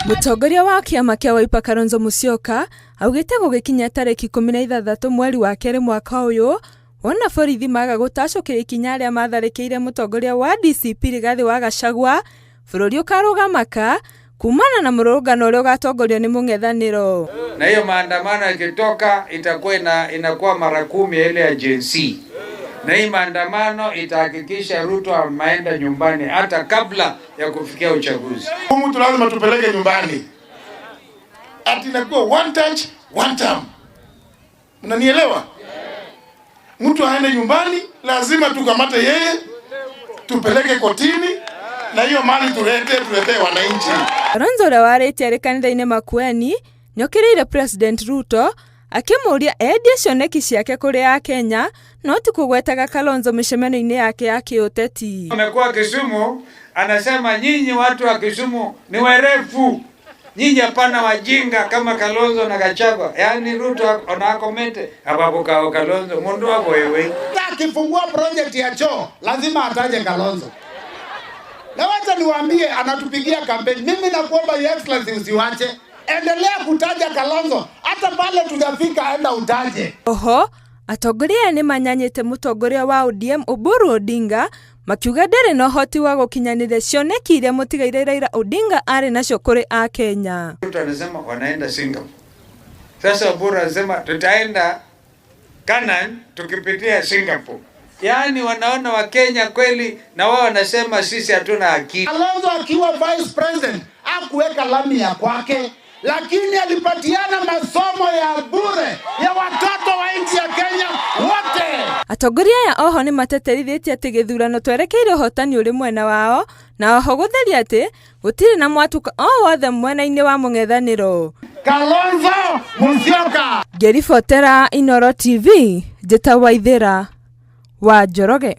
Mũtongoria wa kĩama kĩa Wiper Kalonzo Musyoka augĩte gũgĩkinya tarĩki 16 mweri wa kerĩ mwaka ũyũ wona borithi maga gũtacũkĩra ikinya rĩa matharĩkĩire mũtongoria wa DCP Rigathi wa Gachagua bũrũri ũkarũgamaka kumana na mũrũrũngano ũrĩa ũgatongorio nĩ mũng'ethanĩro. Na hiyo maandamano yakitoka itakuwa inakuwa mara 10 ile ya Gen Z. Na hii maandamano itahakikisha Ruto ameenda nyumbani hata kabla ya kufikia uchaguzi. Mtu lazima tupeleke nyumbani. Ati inakuwa one touch, one term. Unanielewa? Mtu aende nyumbani, lazima tukamate yeye, tupeleke kotini, na hiyo mali tulete wananchi. Kalonzo ũrĩa warĩtie arĩ kanitha-inĩ Makueni nĩokĩrĩire President Ruto akĩmũria endie cioneki ciake kũrĩ a Kenya no ti kũgwetaga Kalonzo mĩcemanio-inĩ yake ya kĩũteti. Amekuwa Kisumu, anasema nyinyi watu wa Kisumu ni werefu. Nyinyi hapana wajinga kama Kalonzo na Gachagua. Yaani Ruto anakomete hapo kwa Kalonzo mundu wako wewe. Akifungua project ya choo lazima ataje Kalonzo. Na wacha niwaambie anatupigia kampeni. Mimi nakuomba Your Excellency usiwache. Endelea kutaja Kalonzo hata pale tutafika enda utaje. Oho atongoria nĩ manyanyĩte mũtongoria wa ODM Oburu Odinga makiuga ndarĩ na ũhoti wa gũkinyanĩria cioneki iria mũtigaire Raila Odinga arĩ nacio kũrĩ a Kenya. Ruto anasema wanaenda Singapore. Sasa Oburu anasema tutaenda Canaan tukipitia Singapore. Yaani wanaona wa Kenya kweli na wao wanasema sisi hatuna akili. Kalonzo akiwa vice president hakuweka lami ya kwake, lakini alipatiana masomo ya bure ya watoto wa nchi ya Kenya wote. Atongoria ya oho nĩ mateterithĩtie atĩ gĩthurano twerekeire ũhotani ũrĩ mwena wao na oho gũtheria atĩ gũtirĩ na mwatuka o wothe mwena-inĩ wa mũng'ethanĩro. Kalonzo Musyoka. Ngĩribotera Inooro TV, Njĩta Waithĩra wa Njoroge.